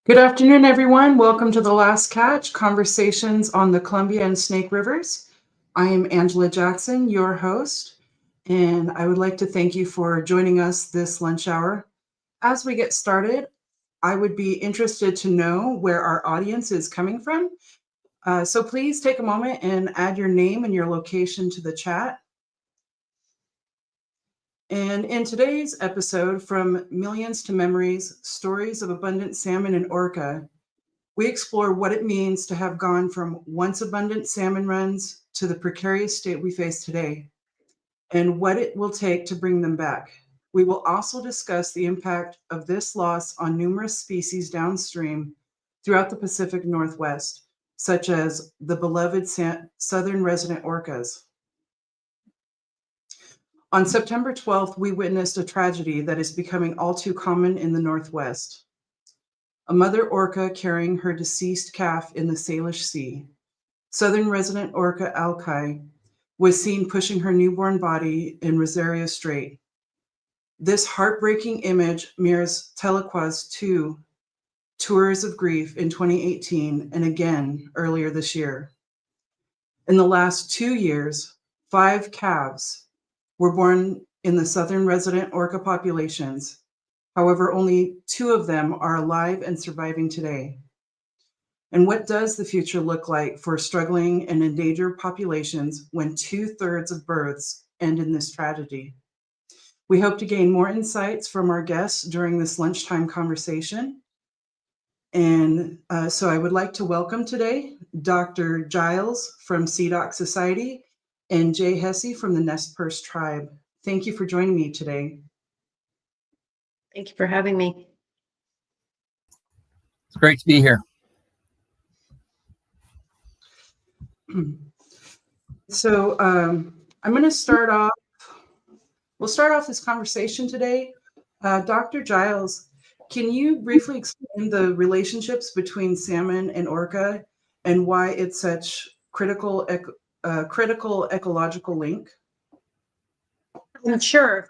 Good afternoon, everyone. Welcome to The Last Catch, Conversations on the Columbia and Snake Rivers. I am Angela Jackson, your host, and I would like to thank you for joining us this lunch hour. As we get started, I would be interested to know where our audience is coming from. So please take a moment and add your name and your location to the chat. And in today's episode, From Millions to Memories, Stories of Abundant Salmon and Orca, we explore what it means to have gone from once abundant salmon runs to the precarious state we face today, and what it will take to bring them back. We will also discuss the impact of this loss on numerous species downstream throughout the Pacific Northwest, such as the beloved southern resident orcas. On September 12th, we witnessed a tragedy that is becoming all too common in the Northwest. A mother orca carrying her deceased calf in the Salish Sea. Southern resident orca Alki was seen pushing her newborn body in Rosario Strait. This heartbreaking image mirrors Telequa's two tours of grief in 2018 and again earlier this year. In the last 2 years, 5 calves were born in the southern resident orca populations. However, only 2 of them are alive and surviving today. And what does the future look like for struggling and endangered populations when 2/3 of births end in this tragedy? We hope to gain more insights from our guests during this lunchtime conversation. And so I would like to welcome today Dr. Giles from CDOC Society and Jay Hesse from the Nez Perce Tribe. Thank you for joining me today. Thank you for having me. It's great to be here. So I'm going to start off. We'll start off this conversation today. Dr. Giles, can you briefly explain the relationships between salmon and orca and why it's such critical ecological link? Sure.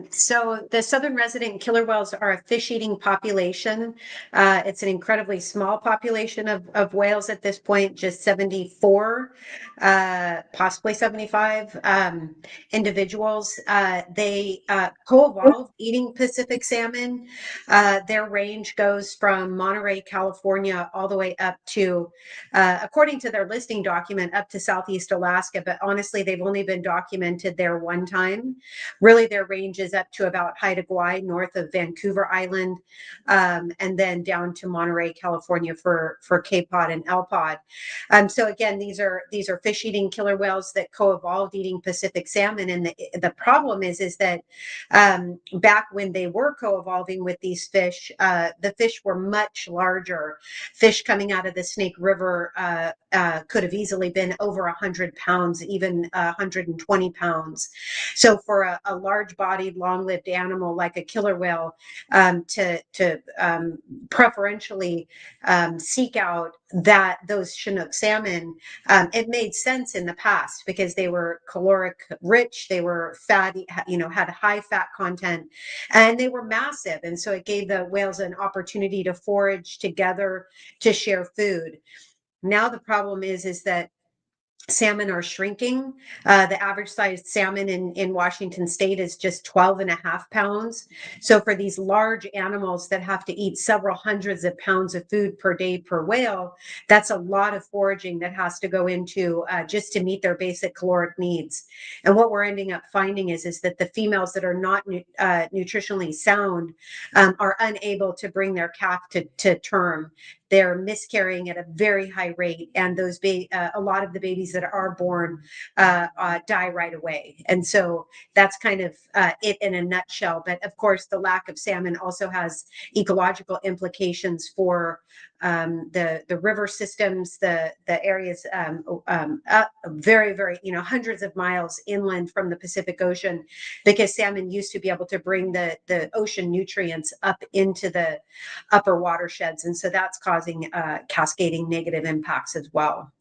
So the southern resident killer whales are a fish-eating population. It's an incredibly small population of whales at this point, just 74, possibly 75 individuals. They co-evolved eating Pacific salmon. Their range goes from Monterey, California, all the way up to, according to their listing document, up to Southeast Alaska. But honestly, they've only been documented there one time. Really, their range is up to about Haida Gwaii, north of Vancouver Island, and then down to Monterey, California for Cape Cod and El Pod. So again, these are fish-eating killer whales that co-evolved eating Pacific salmon. And the problem is that back when they were co-evolving with these fish, the fish were much larger. Fish coming out of the Snake River could have easily been over 100 pounds, even 120 pounds. So for a large-bodied, long-lived animal like a killer whale to preferentially seek out those Chinook salmon, it made sense in the past because they were caloric rich, they were fatty, had high fat content, and they were massive. And so it gave the whales an opportunity to forage together to share food. Now the problem is that salmon are shrinking. The average sized salmon in Washington state is just 12.5 pounds. So for these large animals that have to eat several hundreds of pounds of food per day per whale, that's a lot of foraging that has to go into just to meet their basic caloric needs. And what we're ending up finding is that the females that are not nutritionally sound are unable to bring their calf to term. They're miscarrying at a very high rate, and a lot of the babies that are born die right away. And so that's kind of it in a nutshell. But of course, the lack of salmon also has ecological implications for the river systems, the areas up very, very, hundreds of miles inland from the Pacific Ocean, because salmon used to be able to bring the ocean nutrients up into the upper watersheds. And so that's causing cascading negative impacts as well.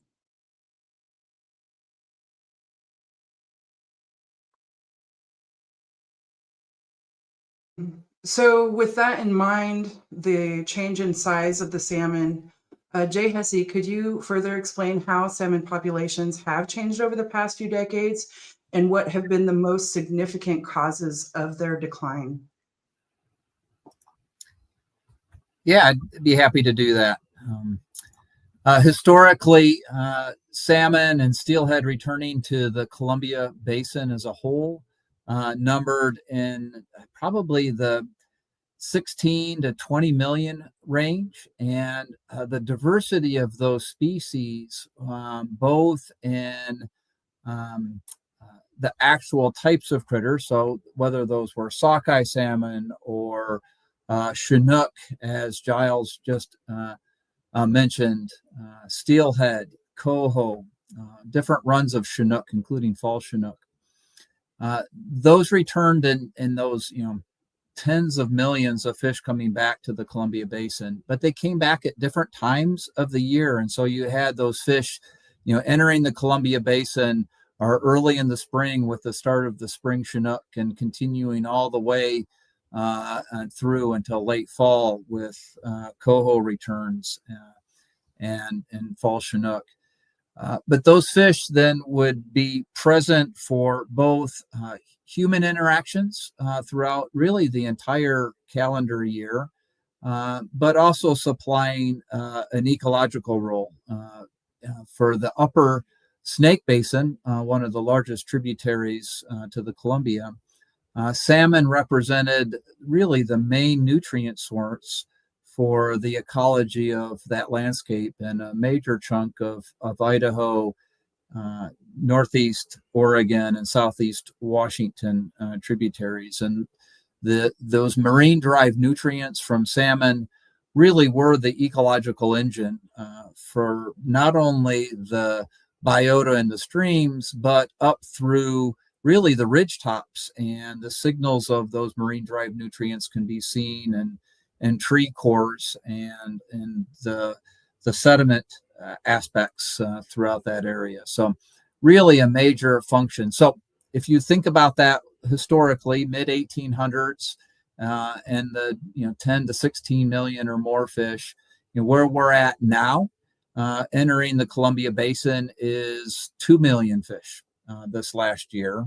So with that in mind, the change in size of the salmon, Jay Hesse, could you further explain how salmon populations have changed over the past few decades and what have been the most significant causes of their decline? Yeah, I'd be happy to do that. Historically, salmon and steelhead returning to the Columbia Basin as a whole numbered in probably the 16 to 20 million range. And the diversity of those species, both in um, the actual types of critters, so whether those were sockeye salmon or Chinook, as Giles just mentioned, steelhead, coho, different runs of Chinook, including fall Chinook. Those returned in those, tens of millions of fish coming back to the Columbia Basin, but they came back at different times of the year. And so you had those fish, entering the Columbia Basin or early in the spring with the start of the spring Chinook and continuing all the way through until late fall with coho returns and fall Chinook. But those fish then would be present for both human interactions throughout really the entire calendar year, but also supplying an ecological role for the upper Snake Basin, one of the largest tributaries to the Columbia. Salmon represented really the main nutrient source for the ecology of that landscape, and a major chunk of Idaho, northeast Oregon, and southeast Washington tributaries. And those marine-derived nutrients from salmon really were the ecological engine for not only the biota in the streams, but up through really the ridge tops, and the signals of those marine-derived nutrients can be seen in tree cores and the sediment aspects throughout that area. So really a major function. So if you think about that historically, mid 1800s, and the 10 to 16 million or more fish, where we're at now, entering the Columbia Basin is 2 million fish this last year.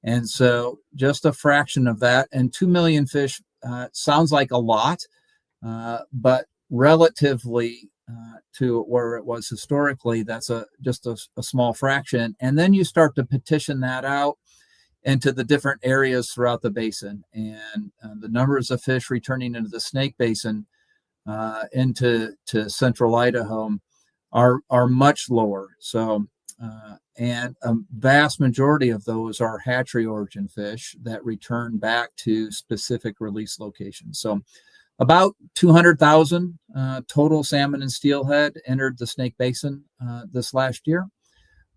And so just a fraction of that, and 2 million fish sounds like a lot, but relatively to where it was historically, that's just a small fraction. And then you start to petition that out into the different areas throughout the basin, and the numbers of fish returning into the Snake Basin into central Idaho are much lower. So and a vast majority of those are hatchery origin fish that return back to specific release locations. So about 200,000 total salmon and steelhead entered the Snake Basin this last year.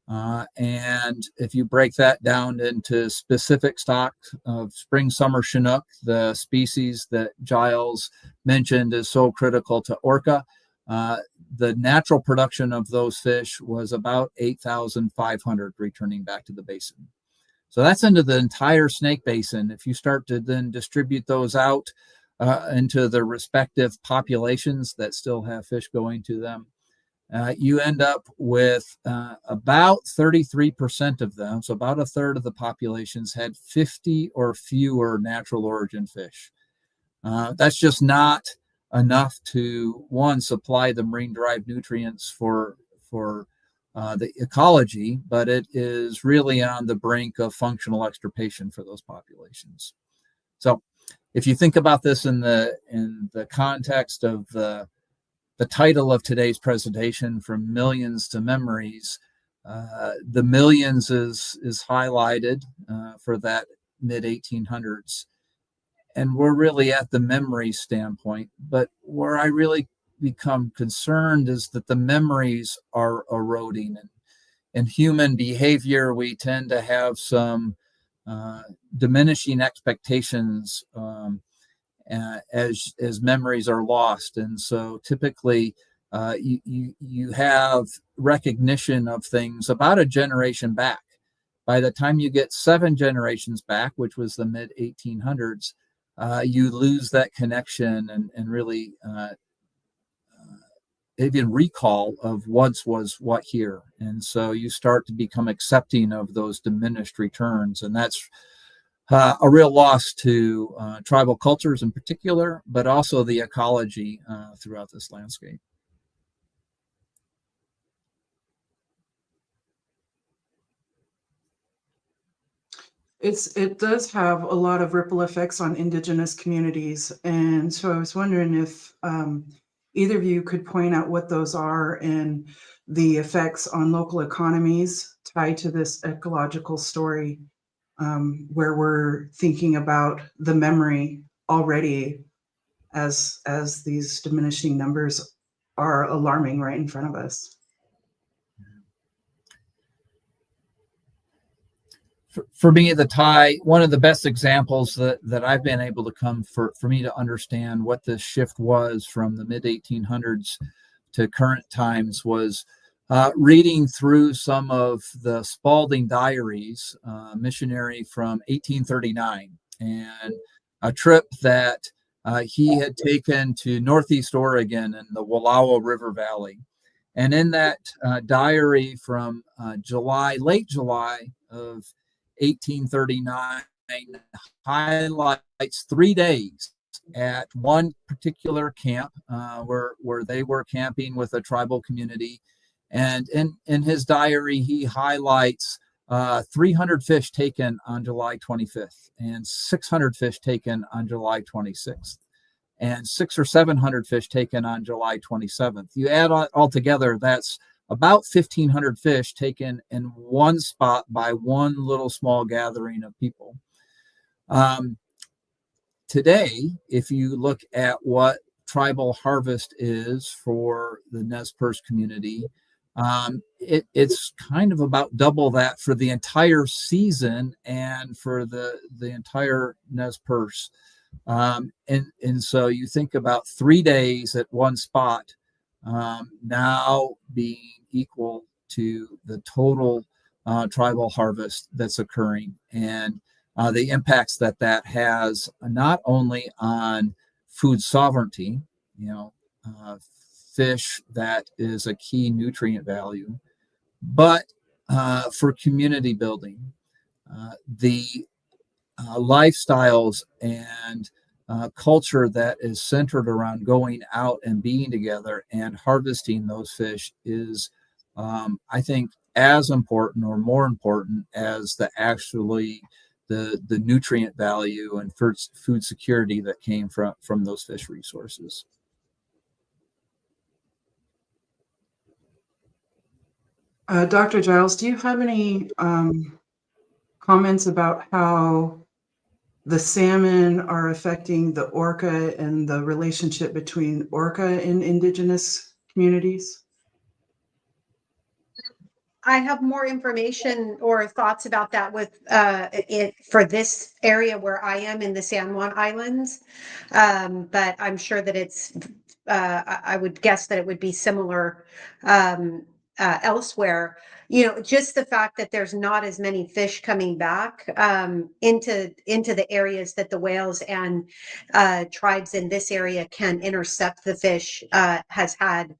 And if you break that down into specific stock of spring summer Chinook, the species that Giles mentioned is so critical to Orca, the natural production of those fish was about 8,500 returning back to the basin. So that's into the entire Snake Basin. If you start to then distribute those out into the respective populations that still have fish going to them, you end up with about 33% of them, so about a third of the populations had 50 or fewer natural origin fish. That's just not enough to, one, supply the marine-derived nutrients for the ecology, but it is really on the brink of functional extirpation for those populations. So if you think about this in the context of the title of today's presentation, From Millions to Memories, the millions is highlighted for that mid 1800s. And we're really at the memory standpoint. But where I really become concerned is that the memories are eroding. And in human behavior, we tend to have some diminishing expectations as memories are lost. And so typically you have recognition of things about a generation back. By the time you get 7 generations back, which was the mid 1800s, you lose that connection and really even recall of once was what here. And so you start to become accepting of those diminished returns. And that's a real loss to tribal cultures in particular, but also the ecology throughout this landscape. It does have a lot of ripple effects on indigenous communities. And so I was wondering if either of you could point out what those are and the effects on local economies tied to this ecological story, where we're thinking about the memory already as these diminishing numbers are alarming right in front of us. For me, the tie, one of the best examples that I've been able to come for me to understand what this shift was from the mid 1800s to current times was reading through some of the Spalding diaries, missionary from 1839, and a trip that he had taken to Northeast Oregon and the Wallowa River Valley. And in that diary from late July of 1839, highlights 3 days at one particular camp where they were camping with a tribal community. And in his diary, he highlights 300 fish taken on July 25th and 600 fish taken on July 26th and 600 or 700 fish taken on July 27th. You add all together, that's about 1,500 fish taken in one spot by one little small gathering of people. Today, if you look at what tribal harvest is for the Nez Perce community, it's kind of about double that for the entire season and for the entire Nez Perce. And so you think about 3 days at one spot now being equal to the total tribal harvest that's occurring, and the impacts that has not only on food sovereignty, fish that is a key nutrient value, but for community building, the lifestyles and culture that is centered around going out and being together and harvesting those fish is, I think, as important or more important as the nutrient value and food security that came from those fish resources. Dr. Giles, do you have any comments about how the salmon are affecting the orca and the relationship between orca and indigenous communities? I have more information or thoughts about that with it for this area where I am in the San Juan Islands, but I'm sure that it's. I would guess that it would be similar elsewhere. Just the fact that there's not as many fish coming back into the areas that the whales and tribes in this area can intercept the fish has had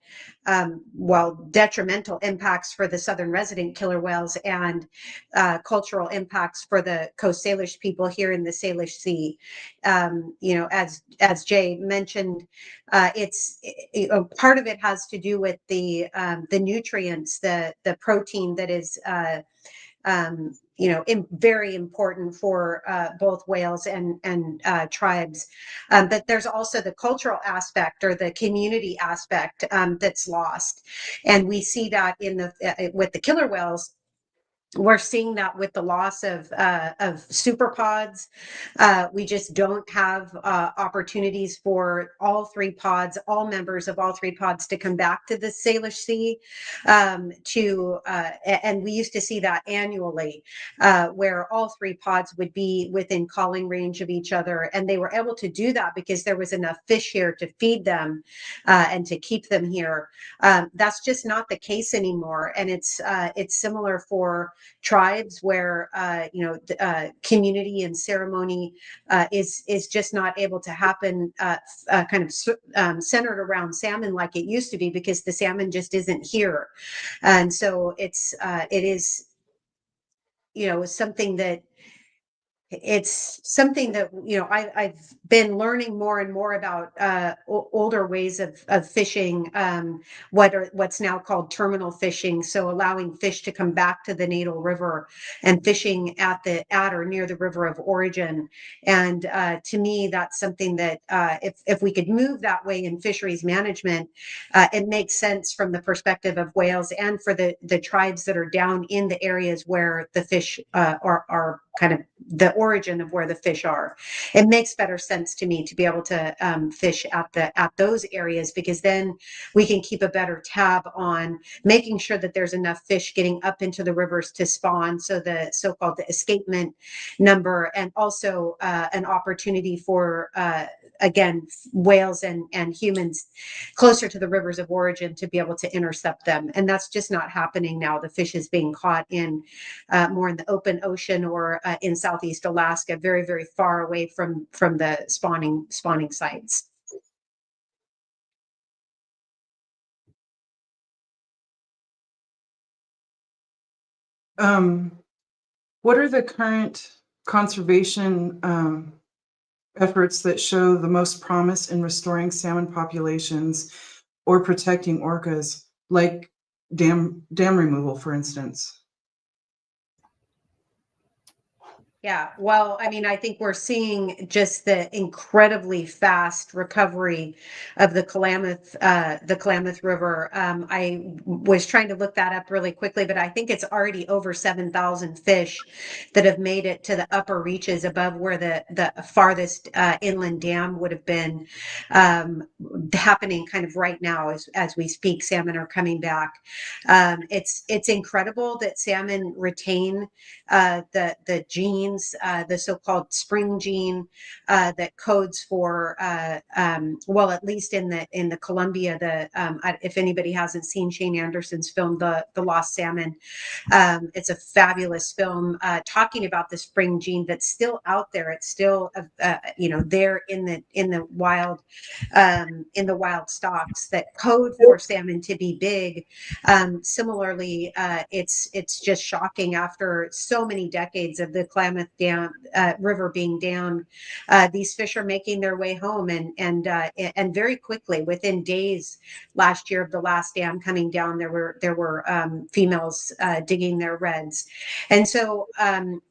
detrimental impacts for the southern resident killer whales and cultural impacts for the Coast Salish people here in the Salish Sea. As Jay mentioned, it's part of it has to do with the nutrients, the protein that is very important for both whales and tribes. But there's also the cultural aspect or the community aspect that's lost. And we see that with the killer whales. We're seeing that with the loss of superpods. We just don't have opportunities for all members of all three pods to come back to the Salish Sea. And we used to see that annually, where all three pods would be within calling range of each other. And they were able to do that because there was enough fish here to feed them and to keep them here. That's just not the case anymore. And it's similar for tribes where community and ceremony is just not able to happen centered around salmon like it used to be, because the salmon just isn't here. And so it is something that I've been learning more and more about older ways of fishing, what's now called terminal fishing. So allowing fish to come back to the natal river and fishing at or near the river of origin. And to me, that's something that if we could move that way in fisheries management, it makes sense from the perspective of whales and for the tribes that are down in the areas where the fish are kind of the origin of where the fish are. It makes better sense to me to be able to fish at those areas, because then we can keep a better tab on making sure that there's enough fish getting up into the rivers to spawn. So the so-called the escapement number, and also an opportunity for again, whales and humans closer to the rivers of origin to be able to intercept them. And that's just not happening now. The fish is being caught in more in the open ocean or in Southeast Alaska, very, very far away from the spawning sites. What are the current conservation efforts that show the most promise in restoring salmon populations or protecting orcas, like dam removal, for instance? Yeah, well, I mean, I think we're seeing just the incredibly fast recovery of the Klamath River. I was trying to look that up really quickly, but I think it's already over 7,000 fish that have made it to the upper reaches above where the farthest inland dam would have been. Happening kind of right now as we speak. Salmon are coming back. It's incredible that salmon retain the genes, the so-called spring gene that codes for at least in the Columbia, if anybody hasn't seen Shane Anderson's film, the Lost Salmon, it's a fabulous film talking about the spring gene that's still out there. It's still there in the wild stocks that code for salmon to be big. Similarly, it's just shocking after so many decades of the Klamath River being down. These fish are making their way home, and very quickly, within days last year of the last dam coming down, there were females digging their reds. And so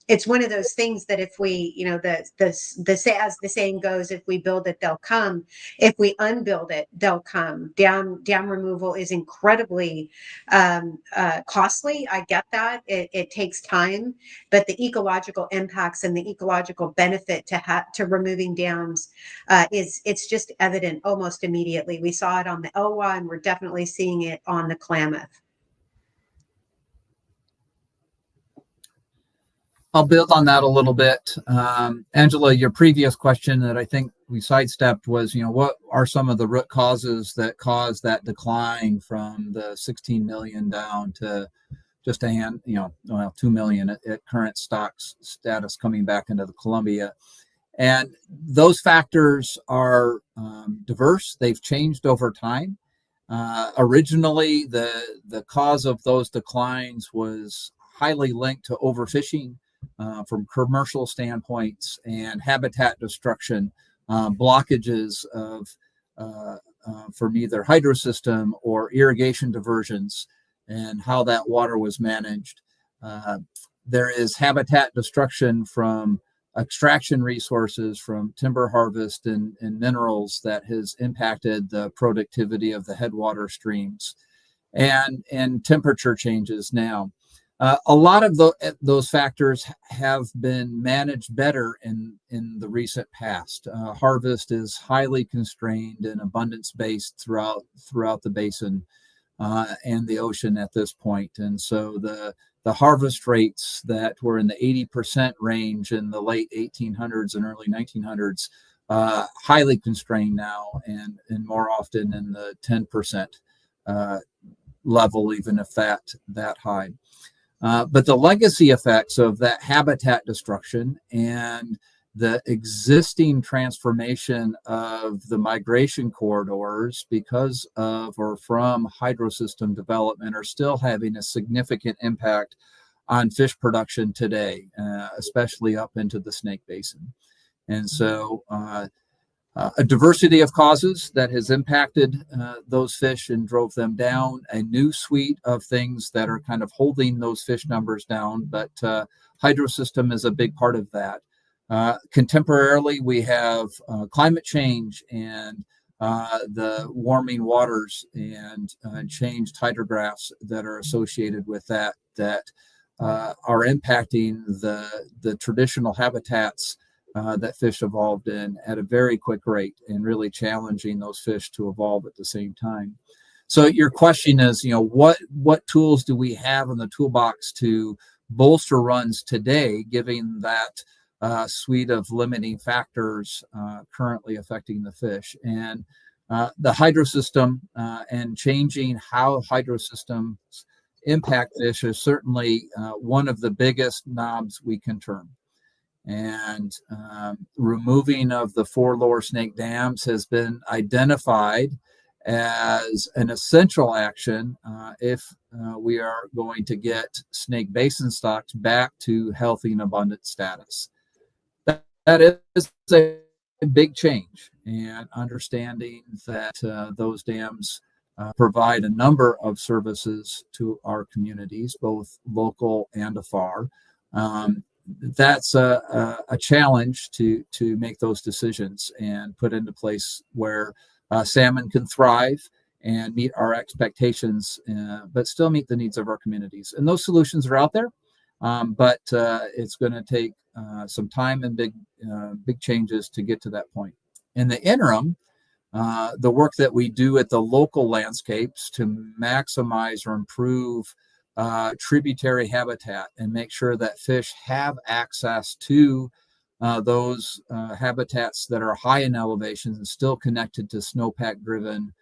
it's one of those things that if we, as the saying goes, if we build it, they'll come. If we unbuild it, they'll come. Dam removal is incredibly costly. I get that. It takes time, but the ecological impacts and the ecological benefit to removing dams it's just evident almost immediately. We saw it on the Elwha, and we're definitely seeing it on the Klamath. I'll build on that a little bit. Angela, your previous question that I think we sidestepped was, what are some of the root causes that cause that decline from the 16 million down to just 2 million at current stocks status coming back into the Columbia? And those factors are diverse. They've changed over time. Originally, the cause of those declines was highly linked to overfishing from commercial standpoints and habitat destruction, blockages from either hydrosystem or irrigation diversions, and how that water was managed. There is habitat destruction from extraction resources, from timber harvest and minerals, that has impacted the productivity of the headwater streams, and temperature changes now. A lot of those factors have been managed better in the recent past. Harvest is highly constrained and abundance-based throughout the basin and the ocean at this point. And so the harvest rates that were in the 80% range in the late 1800s and early 1900s, highly constrained now, and more often in the 10% level, even if that high. But the legacy effects of that habitat destruction and the existing transformation of the migration corridors because of or from hydrosystem development are still having a significant impact on fish production today, especially up into the Snake Basin. And so a diversity of causes that has impacted those fish and drove them down, a new suite of things that are kind of holding those fish numbers down, but hydrosystem is a big part of that. Contemporarily, we have climate change and the warming waters and changed hydrographs that are associated with that are impacting the traditional habitats that fish evolved in at a very quick rate and really challenging those fish to evolve at the same time. So your question is, what tools do we have in the toolbox to bolster runs today, given that suite of limiting factors currently affecting the fish? And the hydrosystem and changing how hydrosystems impact fish is certainly one of the biggest knobs we can turn. And removing of the 4 lower snake dams has been identified as an essential action if we are going to get snake basin stocks back to healthy and abundant status. That is a big change, and understanding that those dams provide a number of services to our communities, both local and afar. That's a challenge to make those decisions and put into place where salmon can thrive and meet our expectations, but still meet the needs of our communities. And those solutions are out there, but it's going to take some time and big changes to get to that point. In the interim, the work that we do at the local landscapes to maximize or improve tributary habitat and make sure that fish have access to those habitats that are high in elevations and still connected to snowpack driven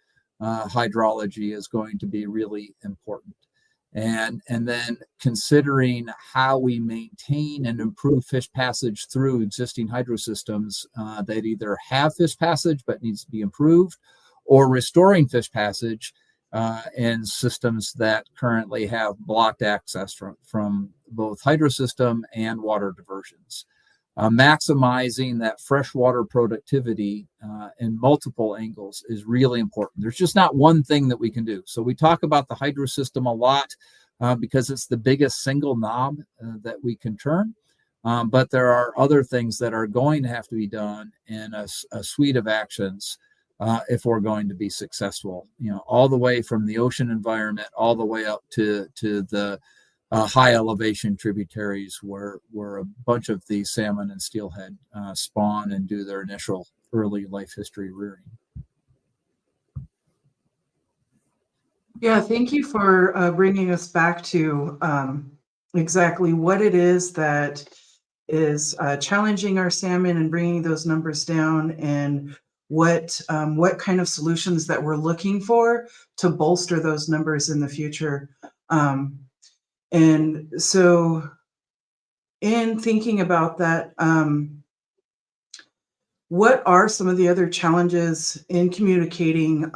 hydrology is going to be really important. And then considering how we maintain and improve fish passage through existing hydrosystems that either have fish passage but needs to be improved, or restoring fish passage in systems that currently have blocked access from both hydrosystem and water diversions. Maximizing that freshwater productivity in multiple angles is really important. There's just not one thing that we can do. So we talk about the hydrosystem a lot because it's the biggest single knob that we can turn. But there are other things that are going to have to be done in a suite of actions if we're going to be successful, all the way from the ocean environment, all the way up to the high elevation tributaries where a bunch of these salmon and steelhead spawn and do their initial early life history rearing. Yeah, thank you for bringing us back to exactly what it is that is challenging our salmon and bringing those numbers down, and what kind of solutions that we're looking for to bolster those numbers in the future. And so in thinking about that, what are some of the other challenges in communicating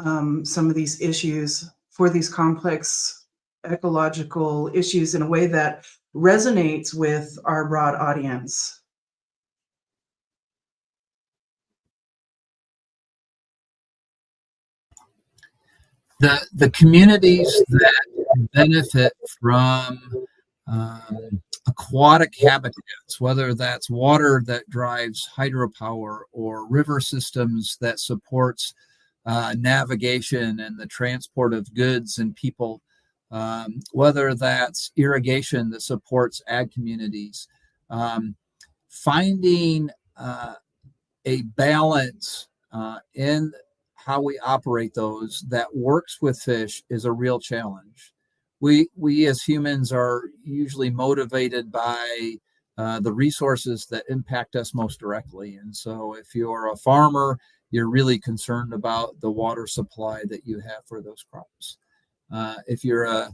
some of these issues for these complex ecological issues in a way that resonates with our broad audience? The communities that benefit from aquatic habitats, whether that's water that drives hydropower or river systems that supports navigation and the transport of goods and people, whether that's irrigation that supports ag communities, finding a balance in how we operate those that works with fish is a real challenge. We as humans are usually motivated by the resources that impact us most directly. And so if you're a farmer, you're really concerned about the water supply that you have for those crops. If you're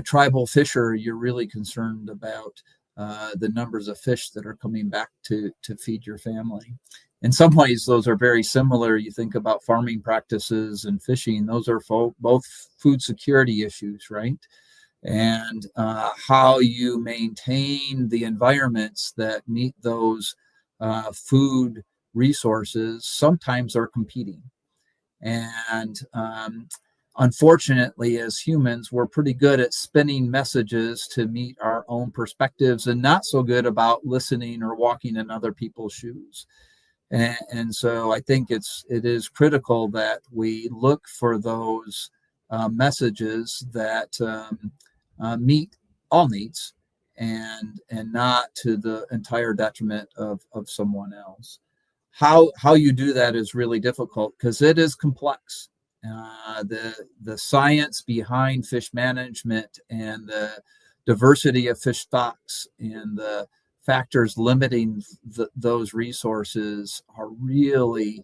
tribal fisher, you're really concerned about the numbers of fish that are coming back to feed your family. In some ways, those are very similar. You think about farming practices and fishing; those are both food security issues, right? And how you maintain the environments that meet those food resources sometimes are competing. And unfortunately, as humans, we're pretty good at spinning messages to meet our own perspectives and not so good about listening or walking in other people's shoes. And so I think it is critical that we look for those messages that meet all needs and not to the entire detriment of someone else. How you do that is really difficult because it is complex. The science behind fish management and the diversity of fish stocks and the factors limiting those resources are really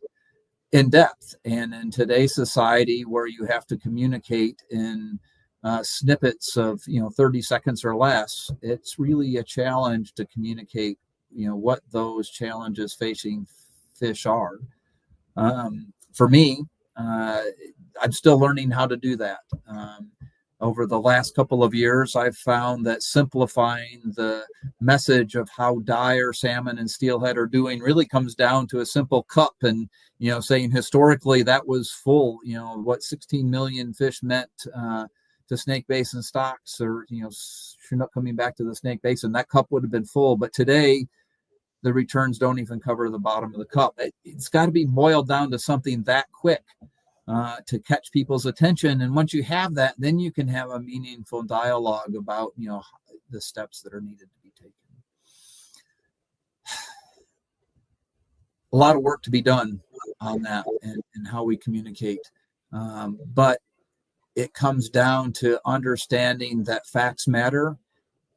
in depth. And in today's society, where you have to communicate in snippets of 30 seconds or less, it's really a challenge to communicate what those challenges facing fish are. For me, I'm still learning how to do that. Over the last couple of years, I've found that simplifying the message of how dire salmon and steelhead are doing really comes down to a simple cup and, saying historically that was full, what 16 million fish meant to Snake Basin stocks or, Chinook coming back to the Snake Basin, that cup would have been full. But today, the returns don't even cover the bottom of the cup. It's got to be boiled down to something that quick to catch people's attention. And once you have that, then you can have a meaningful dialogue about, the steps that are needed to be taken. A lot of work to be done on that and how we communicate. But it comes down to understanding that facts matter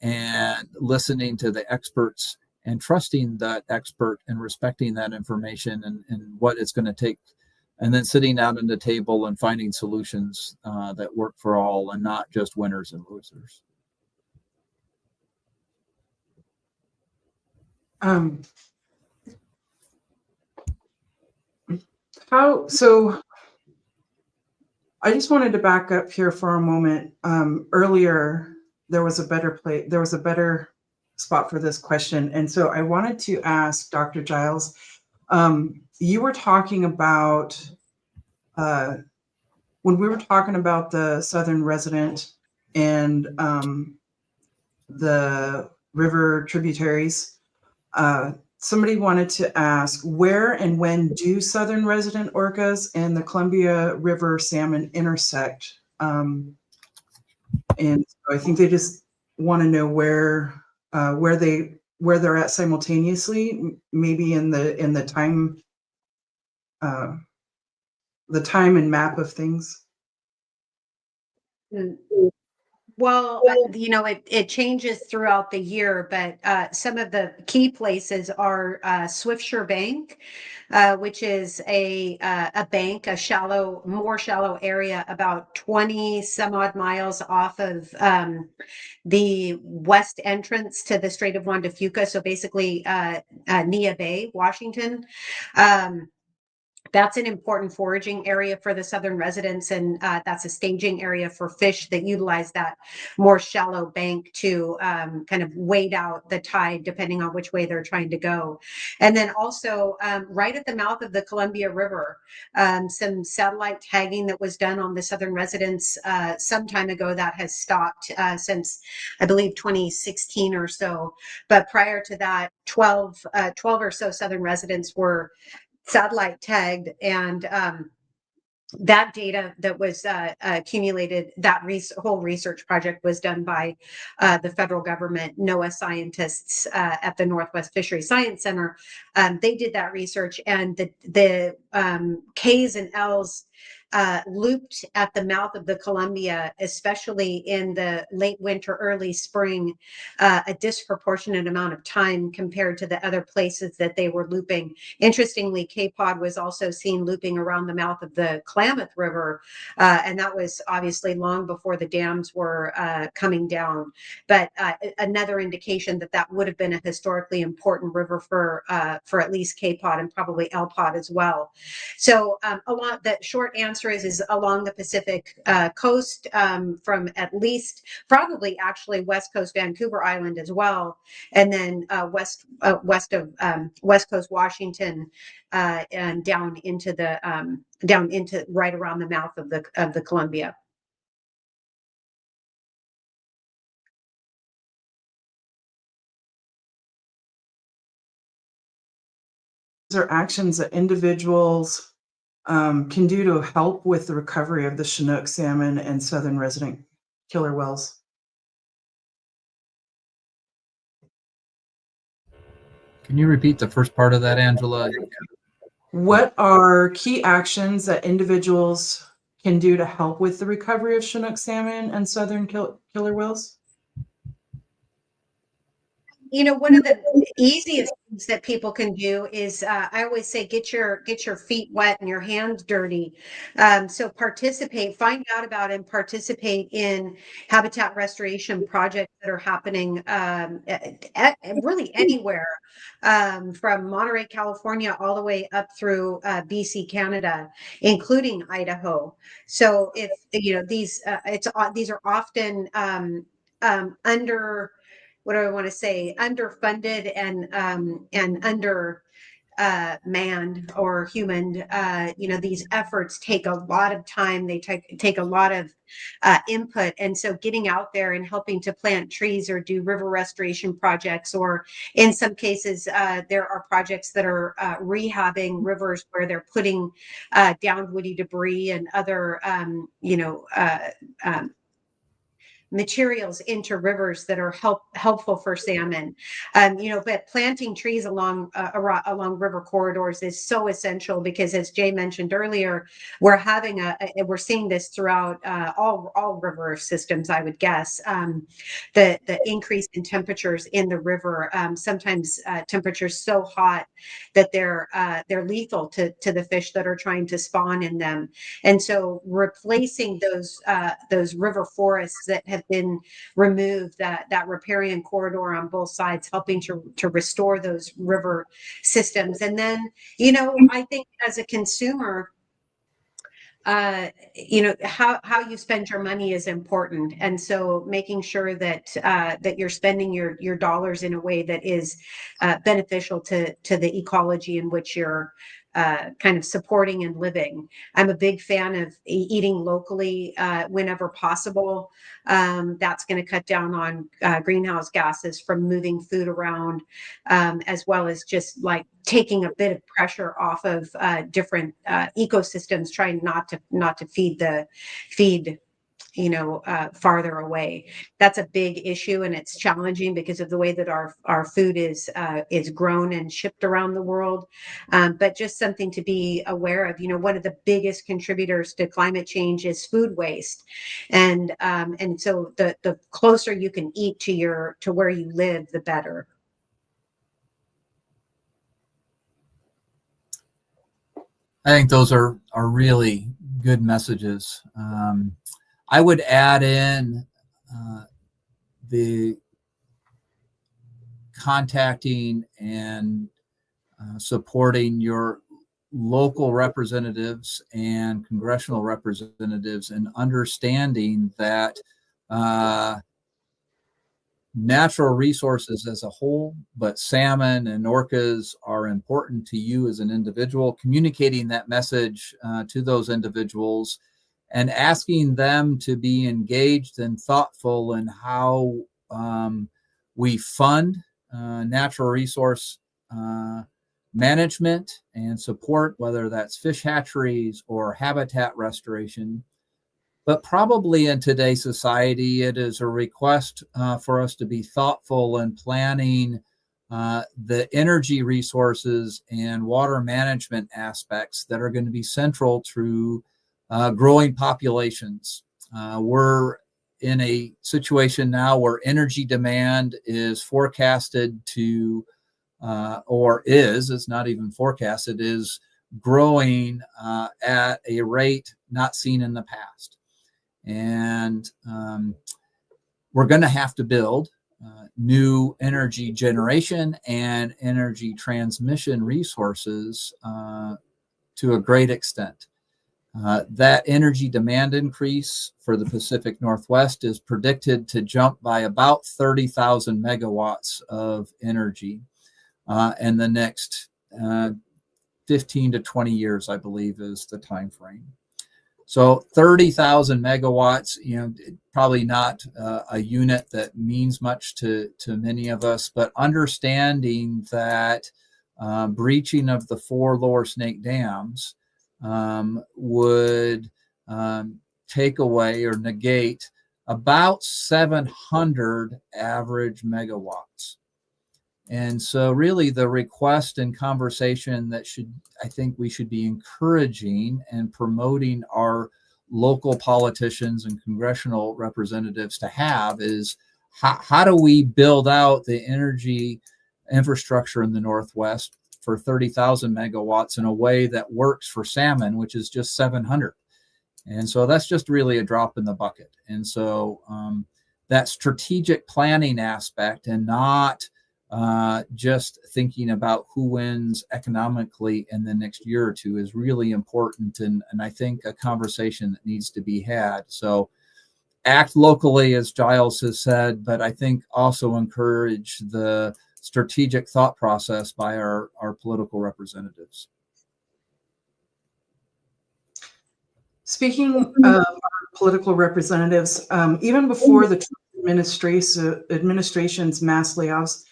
and listening to the experts and trusting that expert and respecting that information and what it's going to take, and then sitting down at the table and finding solutions that work for all and not just winners and losers. So I just wanted to back up here for a moment. Earlier, there was a better spot for this question. And so I wanted to ask Dr. Giles, you were talking about, when we were talking about the southern resident and the river tributaries, somebody wanted to ask, where and when do southern resident orcas and the Columbia River salmon intersect? And so I think they just want to know where they're at simultaneously, maybe in the time and map of things. Well, it changes throughout the year, but some of the key places are Swiftsure Bank, which is a bank, more shallow area, about 20 some odd miles off of the west entrance to the Strait of Juan de Fuca. So basically, Nia Bay, Washington. That's an important foraging area for the southern residents, and that's a staging area for fish that utilize that more shallow bank to kind of wait out the tide, depending on which way they're trying to go. And then also right at the mouth of the Columbia River, some satellite tagging that was done on the southern residents some time ago that has stopped since, I believe, 2016 or so. But prior to that, 12 or so southern residents were satellite tagged, and that data that was accumulated, that whole research project was done by the federal government, NOAA scientists at the Northwest Fisheries Science Center. They did that research, and the K's and L's looped at the mouth of the Columbia, especially in the late winter, early spring, a disproportionate amount of time compared to the other places that they were looping. Interestingly, K-Pod was also seen looping around the mouth of the Klamath River, and that was obviously long before the dams were coming down. But another indication that that would have been a historically important river for at least K-Pod and probably L-Pod as well. So along the short answer is along the Pacific coast, from at least probably actually West Coast Vancouver Island as well, and then west of West Coast Washington, and down into right around the mouth of the Columbia. Are actions that individuals can do to help with the recovery of the Chinook salmon and southern resident killer whales? Can you repeat the first part of that, Angela? What are key actions that individuals can do to help with the recovery of Chinook salmon and southern killer whales? You know, one of the easiest things that people can do is, I always say, get your feet wet and your hands dirty. So participate, find out about and participate in habitat restoration projects that are happening really anywhere, from Monterey, California, all the way up through BC, Canada, including Idaho. So if you know these are often under, what do I want to say, underfunded and under manned or human. These efforts take a lot of time. They take a lot of input. And so getting out there and helping to plant trees or do river restoration projects, or in some cases, there are projects that are rehabbing rivers where they're putting down woody debris and other, materials into rivers that are helpful for salmon. But planting trees along river corridors is so essential, because as Jay mentioned earlier, we're seeing this throughout all river systems, I would guess. The increase in temperatures in the river, sometimes temperatures so hot that they're lethal to the fish that are trying to spawn in them. And so replacing those river forests that have been removed, that riparian corridor on both sides, helping to restore those river systems. And then, I think as a consumer, how you spend your money is important. And so making sure that you're spending your dollars in a way that is beneficial to the ecology in which you're kind of supporting and living. I'm a big fan of eating locally whenever possible. That's going to cut down on greenhouse gases from moving food around, as well as just like taking a bit of pressure off of different ecosystems, trying not to feed farther away. That's a big issue, and it's challenging because of the way that our food is grown and shipped around the world. But just something to be aware of. One of the biggest contributors to climate change is food waste, and so the closer you can eat to where you live, the better. I think those are really good messages. I would add in the contacting and supporting your local representatives and congressional representatives, and understanding that natural resources as a whole, but salmon and orcas are important to you as an individual, communicating that message to those individuals and asking them to be engaged and thoughtful in how we fund natural resource management and support, whether that's fish hatcheries or habitat restoration. But probably in today's society, it is a request for us to be thoughtful in planning the energy resources and water management aspects that are going to be central to growing populations. We're in a situation now where energy demand is forecasted to, it's not even forecasted, is growing at a rate not seen in the past. And we're going to have to build new energy generation and energy transmission resources to a great extent. That energy demand increase for the Pacific Northwest is predicted to jump by about 30,000 megawatts of energy in the next 15 to 20 years, I believe, is the time frame. So 30,000 megawatts, probably not a unit that means much to many of us, but understanding that breaching of the 4 lower Snake dams would take away or negate about 700 average megawatts. And so really the request and conversation that I think we should be encouraging and promoting our local politicians and congressional representatives to have is how do we build out the energy infrastructure in the Northwest for 30,000 megawatts in a way that works for Salmon, which is just 700. And so that's just really a drop in the bucket. And so that strategic planning aspect and not just thinking about who wins economically in the next year or two is really important. And I think a conversation that needs to be had. So act locally, as Giles has said, but I think also encourage the strategic thought process by our political representatives. Speaking of our political representatives, even before the Trump administration's mass layoffs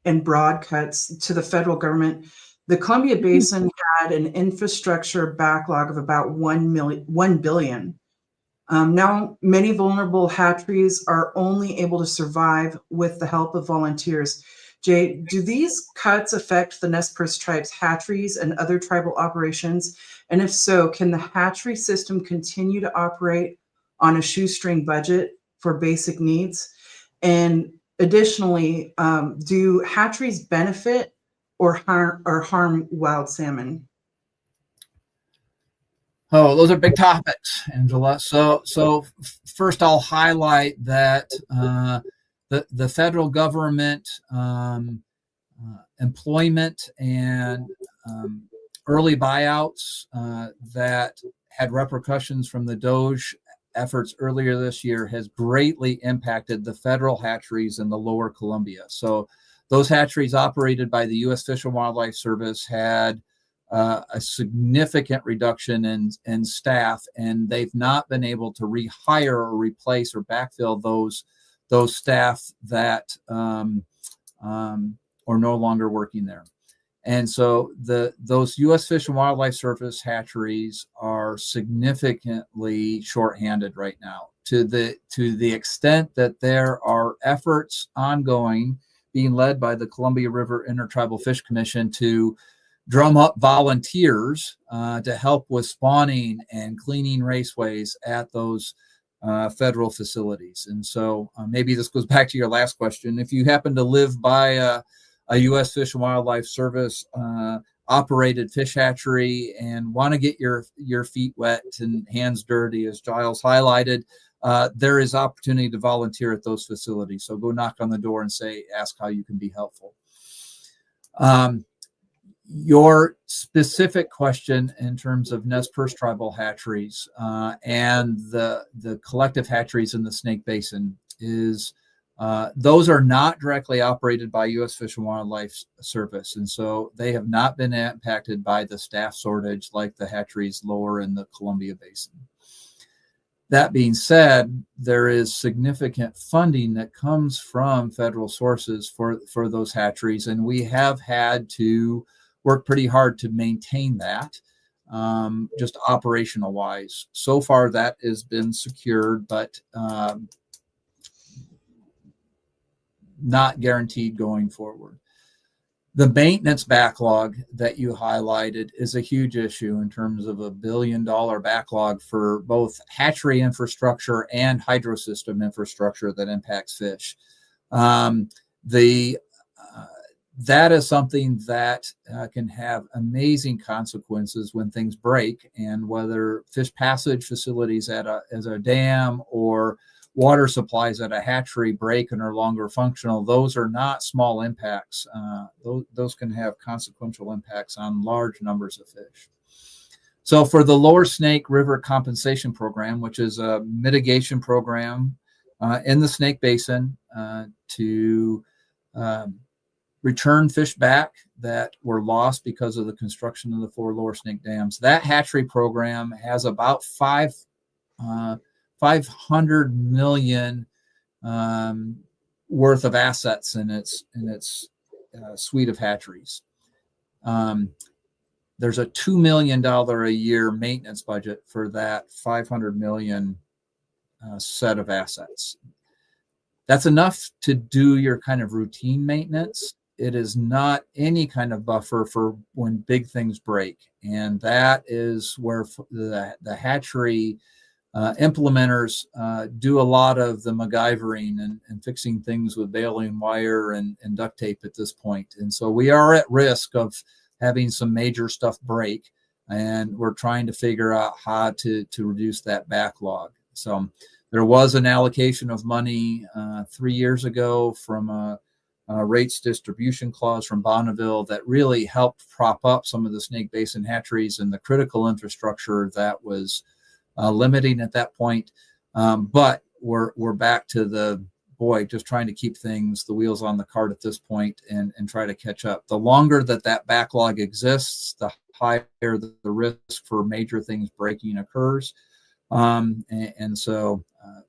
and broad cuts to the federal government, the Columbia Basin had an infrastructure backlog of about $1 billion. Now, many vulnerable hatcheries are only able to survive with the help of volunteers. Jay, do these cuts affect the Nez Perce tribe's hatcheries and other tribal operations? And if so, can the hatchery system continue to operate on a shoestring budget for basic needs? And additionally, do hatcheries benefit or harm wild salmon? Oh, those are big topics, Angela. So first, I'll highlight that the federal government employment and early buyouts that had repercussions from the DOGE efforts earlier this year has greatly impacted the federal hatcheries in the lower Columbia. So those hatcheries operated by the U.S. Fish and Wildlife Service had a significant reduction in staff, and they've not been able to rehire or replace or backfill those staff that are no longer working there. And so those U.S. Fish and Wildlife Service hatcheries are significantly shorthanded right now, to the extent that there are efforts ongoing being led by the Columbia River Intertribal Fish Commission to drum up volunteers to help with spawning and cleaning raceways at those federal facilities. And so maybe this goes back to your last question. If you happen to live by a U.S. Fish and Wildlife Service operated fish hatchery and want to get your feet wet and hands dirty, as Giles highlighted, there is opportunity to volunteer at those facilities. So go knock on the door and ask how you can be helpful. Your specific question in terms of Nez Perce tribal hatcheries and the collective hatcheries in the Snake Basin is those are not directly operated by U.S. Fish and Wildlife Service, and so they have not been impacted by the staff shortage like the hatcheries lower in the Columbia Basin. That being said, there is significant funding that comes from federal sources for those hatcheries, and we have had to work pretty hard to maintain that, just operational wise. So far, that has been secured, but not guaranteed going forward. The maintenance backlog that you highlighted is a huge issue in terms of $1 billion backlog for both hatchery infrastructure and hydrosystem infrastructure that impacts fish. The that is something that can have amazing consequences when things break, and whether fish passage facilities as a dam or water supplies at a hatchery break and are longer functional, those are not small impacts. Those can have consequential impacts on large numbers of fish. So for the Lower Snake River Compensation Program, which is a mitigation program in the Snake Basin to return fish back that were lost because of the construction of the 4 Lower Snake dams, that hatchery program has about 500 million worth of assets in its suite of hatcheries. There's a $2 million a year maintenance budget for that 500 million set of assets. That's enough to do your kind of routine maintenance. It is not any kind of buffer for when big things break. And that is where the hatchery implementers do a lot of the MacGyvering and fixing things with baling wire and duct tape at this point. And so we are at risk of having some major stuff break, and we're trying to figure out how to reduce that backlog. So there was an allocation of money 3 years ago from a rates distribution clause from Bonneville that really helped prop up some of the Snake Basin hatcheries and the critical infrastructure that was limiting at that point. But we're back to just trying to keep the wheels on the cart at this point and try to catch up. The longer that backlog exists, the higher the risk for major things breaking occurs. And so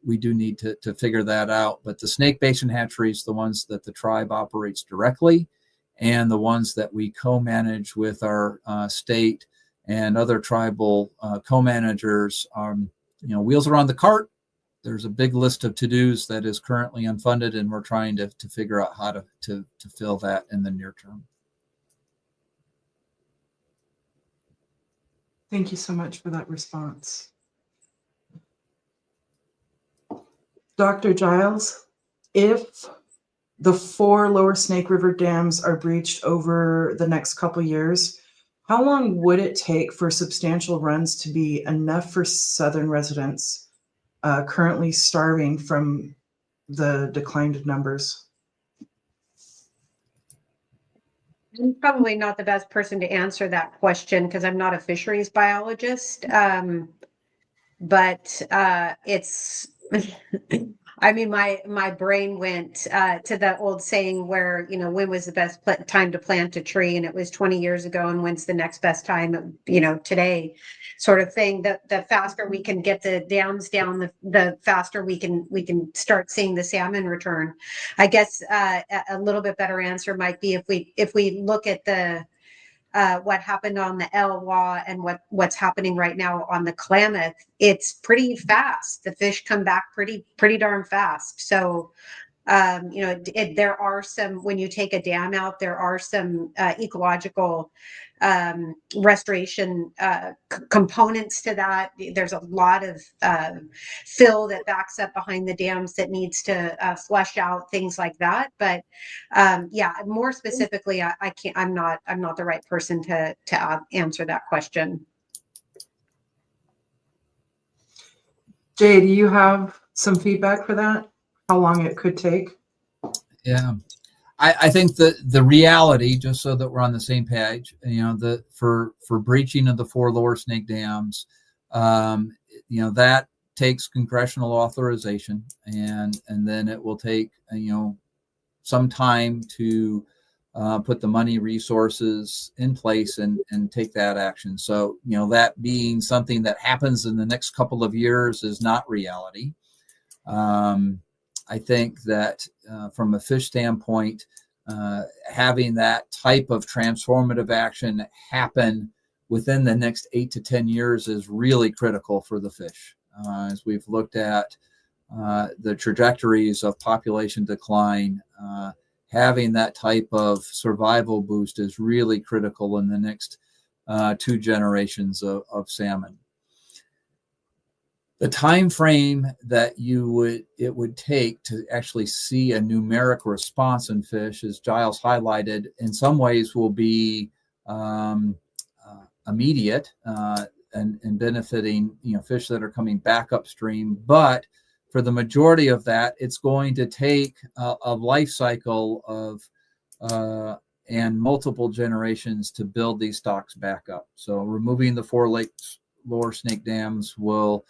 we do need to figure that out. But the Snake Basin hatcheries, the ones that the tribe operates directly, and the ones that we co-manage with our state and other tribal co-managers, wheels are on the cart. There's a big list of to-dos that is currently unfunded, and we're trying to figure out how to fill that in the near term. Thank you so much for that response. Dr. Giles, if the 4 Lower Snake River dams are breached over the next couple years, how long would it take for substantial runs to be enough for southern residents currently starving from the declined numbers? I'm probably not the best person to answer that question because I'm not a fisheries biologist. But it's I mean, my brain went to the old saying where, when was the best time to plant a tree? And it was 20 years ago. And when's the next best time, today, sort of thing. The faster we can get the dams down, the faster we can start seeing the salmon return. I guess a little bit better answer might be if we look at what happened on the Elwha and what's happening right now on the Klamath, it's pretty fast. The fish come back pretty darn fast. So, there are some, when you take a dam out, there are some ecological restoration components to that. There's a lot of fill that backs up behind the dams that needs to flush out, things like that. But more specifically, I can't. I'm not the right person to answer that question. Jay, do you have some feedback for that? How long it could take? Yeah. I think the reality, just so that we're on the same page, for breaching of the 4 Lower Snake dams, that takes congressional authorization, and then it will take some time to put the money resources in place and take that action. So that being something that happens in the next couple of years is not reality. I think that from a fish standpoint, having that type of transformative action happen within the next 8 to 10 years is really critical for the fish. As we've looked at the trajectories of population decline, having that type of survival boost is really critical in the next 2 generations of salmon. The time frame that it would take to actually see a numeric response in fish, as Giles highlighted, in some ways will be immediate and benefiting fish that are coming back upstream. But for the majority of that, it's going to take a life cycle of and multiple generations to build these stocks back up. So removing the 4 lakes lower snake dams will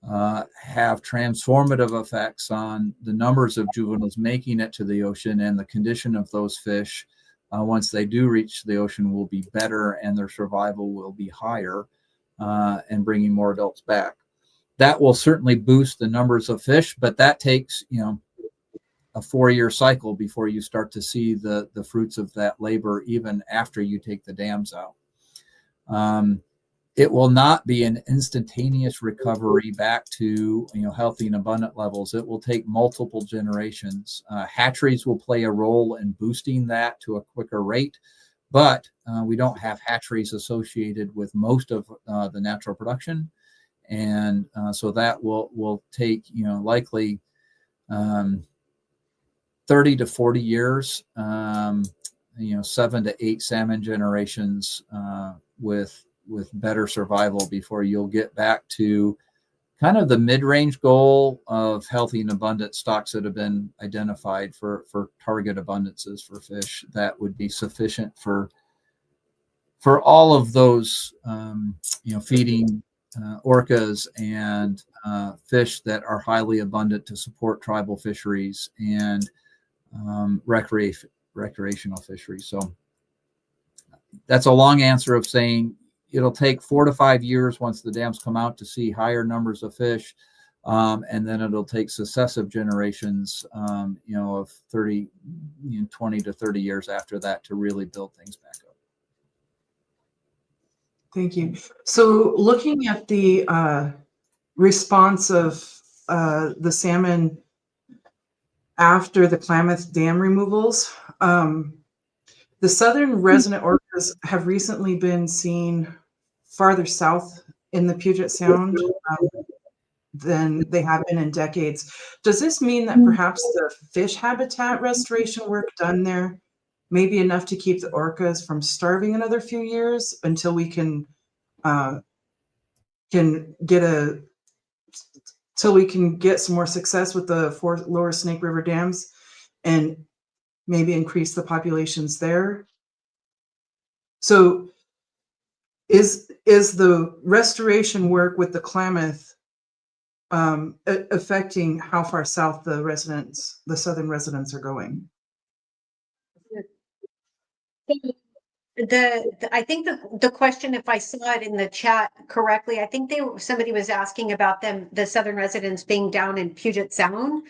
have transformative effects on the numbers of juveniles making it to the ocean, and the condition of those fish once they do reach the ocean will be better, and their survival will be higher, and bringing more adults back. That will certainly boost the numbers of fish, but that takes a 4-year cycle before you start to see the fruits of that labor, even after you take the dams out. It will not be an instantaneous recovery back to healthy and abundant levels. It will take multiple generations. Hatcheries will play a role in boosting that to a quicker rate, but we don't have hatcheries associated with most of the natural production, and so that will take likely 30 to 40 years, 7 to 8 salmon generations with better survival before you'll get back to kind of the mid-range goal of healthy and abundant stocks that have been identified for target abundances for fish that would be sufficient for all of those feeding orcas and fish that are highly abundant to support tribal fisheries and recreational fisheries. So that's a long answer of saying it'll take 4 to 5 years once the dams come out to see higher numbers of fish, and then it'll take successive generations, of 30, 20 to 30 years after that to really build things back up. Thank you. So looking at the response of the salmon after the Klamath Dam removals, the southern resident orcas have recently been seen farther south in the Puget Sound than they have been in decades. Does this mean that perhaps the fish habitat restoration work done there may be enough to keep the orcas from starving another few years until we can get some more success with the 4 lower Snake River dams and maybe increase the populations there? So is the restoration work with the Klamath affecting how far south the southern residents are going? I think the question, if I saw it in the chat correctly, I think somebody was asking about the southern residents being down in Puget Sound.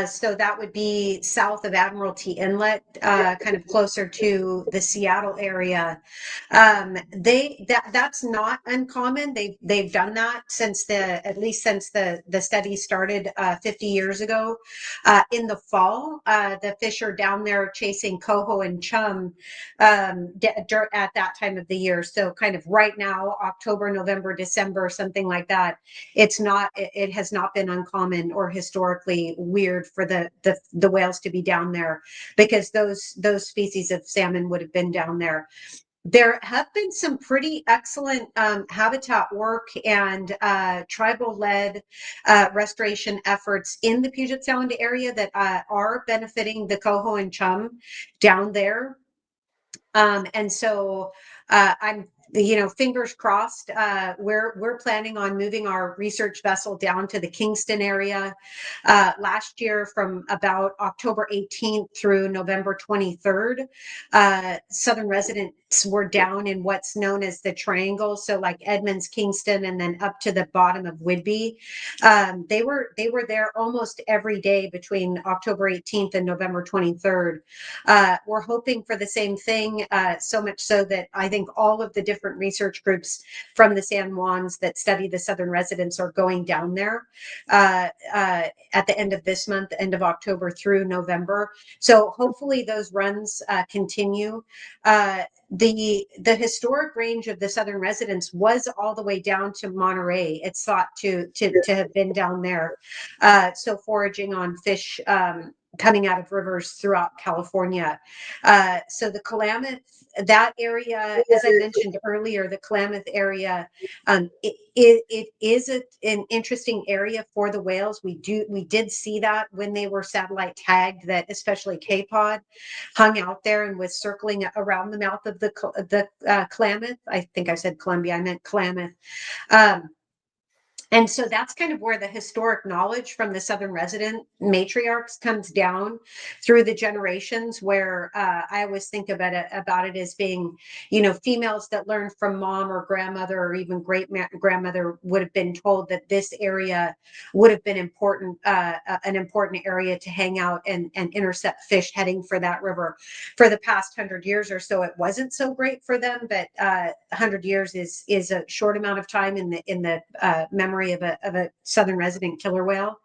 So that would be south of Admiralty Inlet, kind of closer to the Seattle area. That's not uncommon. They've done that at least since the study started 50 years ago. In the fall, the fish are down there chasing coho and chum at that time of the year. So kind of right now, October, November, December, something like that. It has not been uncommon or historically weird for the whales to be down there, because those species of salmon would have been down there. There have been some pretty excellent habitat work and tribal-led restoration efforts in the Puget Sound area that are benefiting the coho and chum down there. And so I'm, fingers crossed. We're planning on moving our research vessel down to the Kingston area last year from about October 18th through November 23rd. Southern residents were down in what's known as the Triangle, so like Edmonds, Kingston, and then up to the bottom of Whidbey. They were there almost every day between October 18th and November 23rd. We're hoping for the same thing, so much so that I think all of the different different research groups from the San Juans that study the southern residents are going down there at the end of this month, end of October through November. So hopefully those runs continue. The historic range of the southern residents was all the way down to Monterey. It's thought to have been down there. So foraging on fish coming out of rivers throughout California. So the Klamath, that area, as I mentioned earlier, the Klamath area, it is an interesting area for the whales. We did see that when they were satellite tagged, that especially K-Pod hung out there and was circling around the mouth of the Klamath. I think I said Columbia, I meant Klamath. And so that's kind of where the historic knowledge from the southern resident matriarchs comes down through the generations, where I always think about it as being, females that learned from mom or grandmother or even great grandmother would have been told that this area would have been important, an important area to hang out and intercept fish heading for that river. For the past 100 years or so, it wasn't so great for them, but 100 years is a short amount of time in the memory of a southern resident killer whale.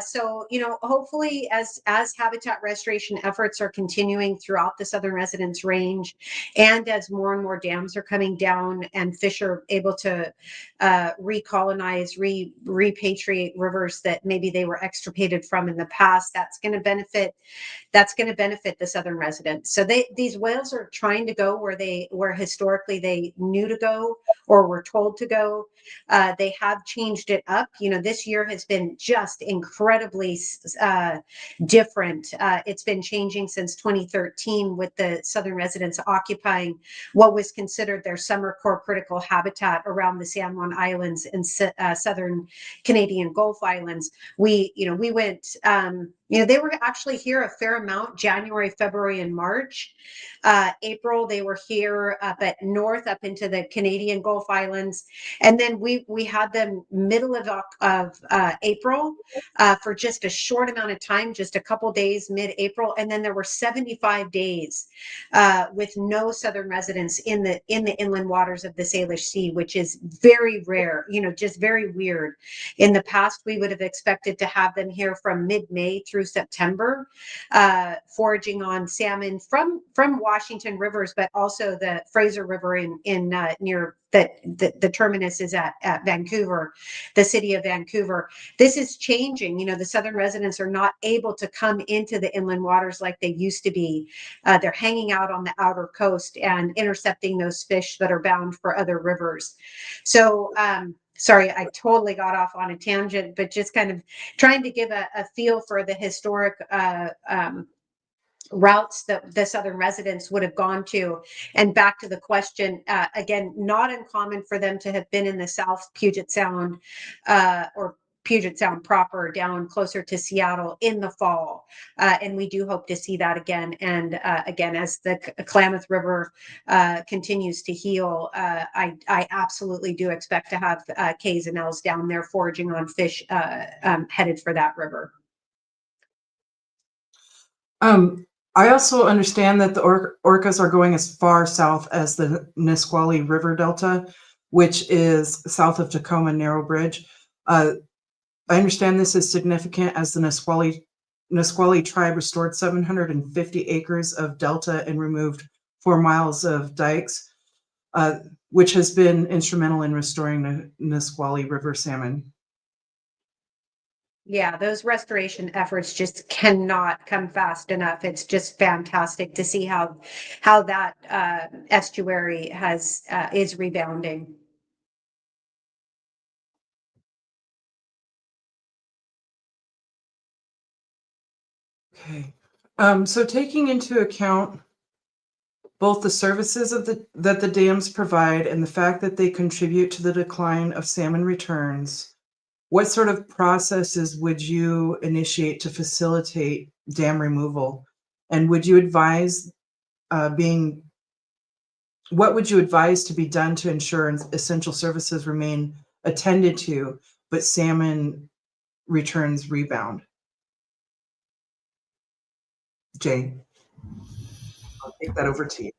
So, hopefully as habitat restoration efforts are continuing throughout the southern residence range, and as more and more dams are coming down and fish are able to recolonize, repatriate rivers that maybe they were extirpated from in the past, that's going to benefit the southern residents. So these whales are trying to go where historically they knew to go or were told to go. They have changed it up. This year has been just incredibly different. It's been changing since 2013, with the southern residents occupying what was considered their summer core critical habitat around the San Juan Islands and southern Canadian Gulf Islands. We went, they were actually here a fair amount, January, February, and March. April, they were here but north up into the Canadian Gulf Islands. And then we had them middle of April for just a short amount of time, just a couple days, mid-April. And then there were 75 days with no southern residents in the inland waters of the Salish Sea, which is very rare, just very weird. In the past, we would have expected to have them here from mid-May through September, foraging on salmon from Washington rivers, but also the Fraser River in near the terminus is at Vancouver, the city of Vancouver. This is changing. The southern residents are not able to come into the inland waters like they used to be. They're hanging out on the outer coast and intercepting those fish that are bound for other rivers. So, sorry, I totally got off on a tangent, but just kind of trying to give a feel for the historic routes that the southern residents would have gone to. And back to the question, again, not uncommon for them to have been in the South Puget Sound or Puget Sound proper, down closer to Seattle in the fall. And we do hope to see that again. And again, as the Klamath River continues to heal, I absolutely do expect to have Ks and Ls down there foraging on fish headed for that river. I also understand that the orcas are going as far south as the Nisqually River Delta, which is south of Tacoma Narrow Bridge. I understand this is significant as the Nisqually tribe restored 750 acres of delta and removed 4 miles of dikes, which has been instrumental in restoring the Nisqually River salmon. Yeah, those restoration efforts just cannot come fast enough. It's just fantastic to see how that estuary is rebounding. Okay, so taking into account both the services that the dams provide and the fact that they contribute to the decline of salmon returns, what sort of processes would you initiate to facilitate dam removal? And would you advise what would you advise to be done to ensure essential services remain attended to, but salmon returns rebound? Jane, I'll take that over to you.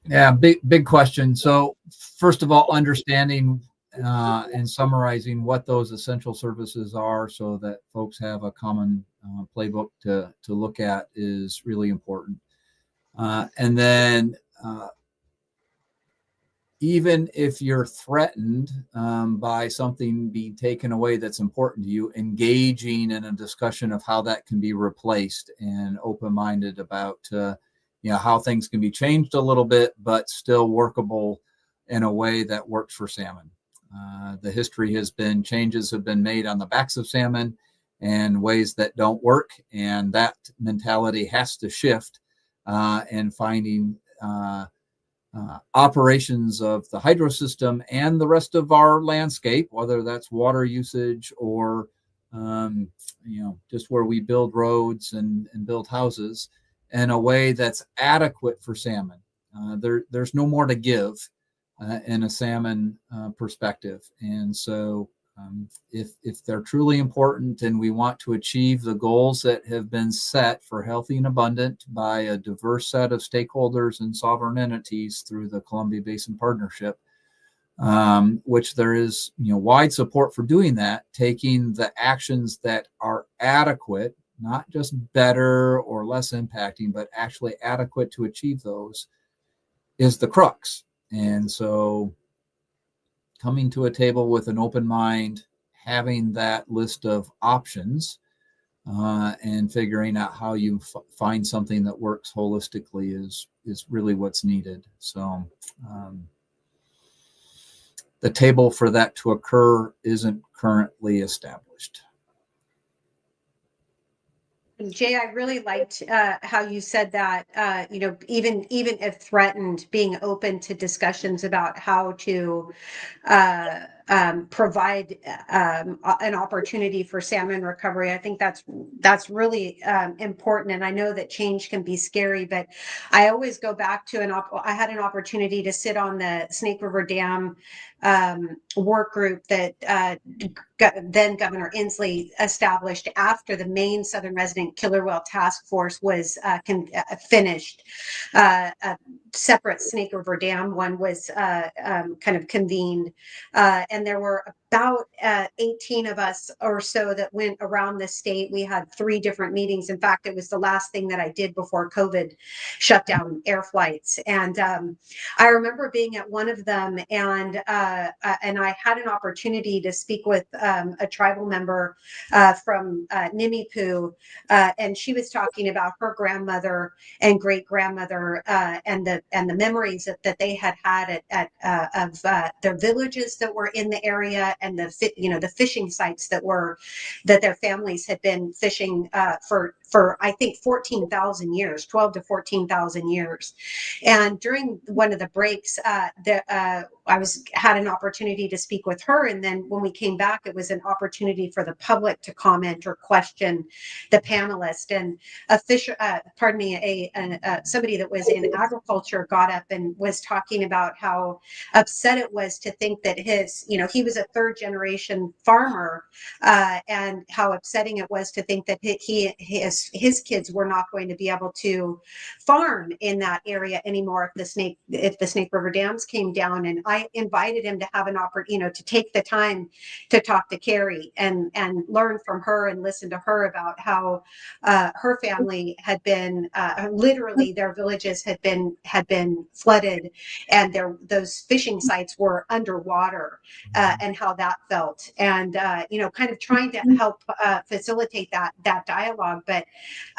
Yeah, big question. So first of all, understanding and summarizing what those essential services are, so that folks have a common playbook to look at, is really important. And then even if you're threatened by something being taken away that's important to you, engaging in a discussion of how that can be replaced, and open-minded about how things can be changed a little bit, but still workable in a way that works for salmon. The history has been, changes have been made on the backs of salmon and ways that don't work, and that mentality has to shift, and finding operations of the hydro system and the rest of our landscape, whether that's water usage or just where we build roads and build houses, in a way that's adequate for salmon. There's no more to give in a salmon perspective, and so if they're truly important and we want to achieve the goals that have been set for healthy and abundant by a diverse set of stakeholders and sovereign entities through the Columbia Basin Partnership, which there is wide support for doing that, taking the actions that are adequate, not just better or less impacting, but actually adequate to achieve those, is the crux. And so coming to a table with an open mind, having that list of options, and figuring out how you find something that works holistically is really what's needed. So the table for that to occur isn't currently established. Jay, I really liked how you said that, even if threatened, being open to discussions about how to provide an opportunity for salmon recovery. I think that's really important. And I know that change can be scary, but I always go back to I had an opportunity to sit on the Snake River Dam work group that then Governor Inslee established after the main Southern Resident Killer Whale Task Force was finished. A separate Snake River Dam one was kind of convened, and there were about 18 of us or so that went around the state. We had 3 different meetings. In fact, it was the last thing that I did before COVID shut down air flights. And I remember being at one of them, and I had an opportunity to speak with a tribal member from Nimipu, and she was talking about her grandmother and great grandmother, and the memories that they had of their villages that were in the area, and the fishing sites that their families had been fishing for I think 14,000 years, 12 to 14,000 years. And during one of the breaks, I had an opportunity to speak with her, and then when we came back, it was an opportunity for the public to comment or question the panelist. And somebody that was in agriculture got up and was talking about how upset it was to think that he was a 3rd generation farmer, and how upsetting it was to think that his kids were not going to be able to farm in that area anymore if the Snake River dams came down. And I invited him to have an opportunity, to take the time to talk to Carrie and learn from her and listen to her about how her family had been literally, their villages had been flooded, and those fishing sites were underwater, and how that felt, and kind of trying to help facilitate that dialogue. But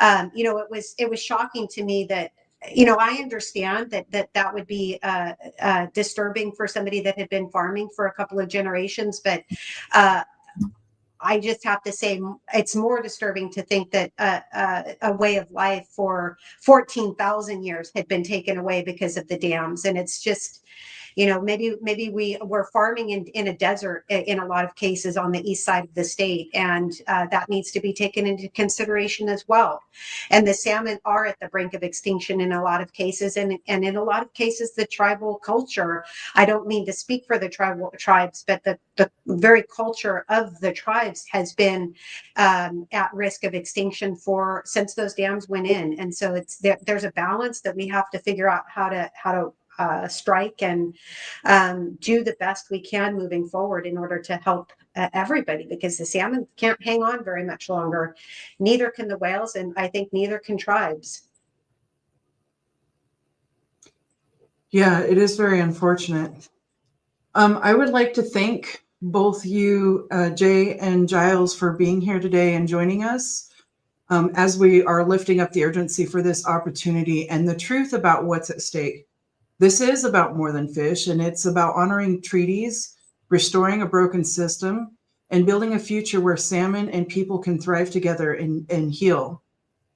it was shocking to me that I understand that would be disturbing for somebody that had been farming for a couple of generations, but I just have to say it's more disturbing to think that a way of life for 14,000 years had been taken away because of the dams. And it's just, maybe we were farming in a desert in a lot of cases on the east side of the state, and that needs to be taken into consideration as well. And the salmon are at the brink of extinction in a lot of cases, and in a lot of cases, the tribal culture. I don't mean to speak for the tribes, but the very culture of the tribes has been at risk of extinction since those dams went in. And so there's a balance that we have to figure out how to strike and do the best we can moving forward in order to help everybody, because the salmon can't hang on very much longer. Neither can the whales, and I think neither can tribes. Yeah, it is very unfortunate. I would like to thank both you, Jay and Giles, for being here today and joining us as we are lifting up the urgency for this opportunity and the truth about what's at stake. This is about more than fish, and it's about honoring treaties, restoring a broken system, and building a future where salmon and people can thrive together and heal.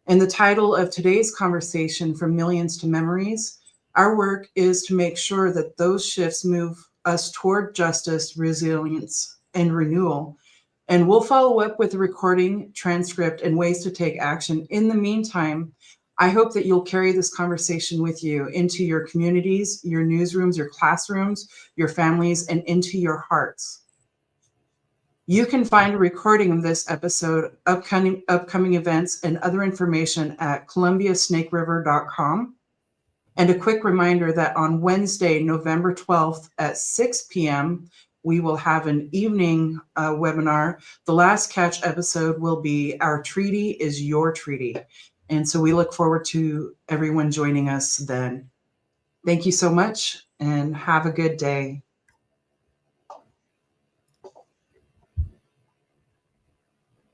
And the title of today's conversation, From Millions to Memories, our work is to make sure that those shifts move us toward justice, resilience, and renewal. And we'll follow up with a recording, transcript, and ways to take action. In the meantime, I hope that you'll carry this conversation with you into your communities, your newsrooms, your classrooms, your families, and into your hearts. You can find a recording of this episode, upcoming events, and other information at columbiasnakeriver.com. And a quick reminder that on Wednesday, November 12th at 6 p.m., we will have an evening webinar. The last catch episode will be Our Treaty is Your Treaty. And so we look forward to everyone joining us then. Thank you so much and have a good day.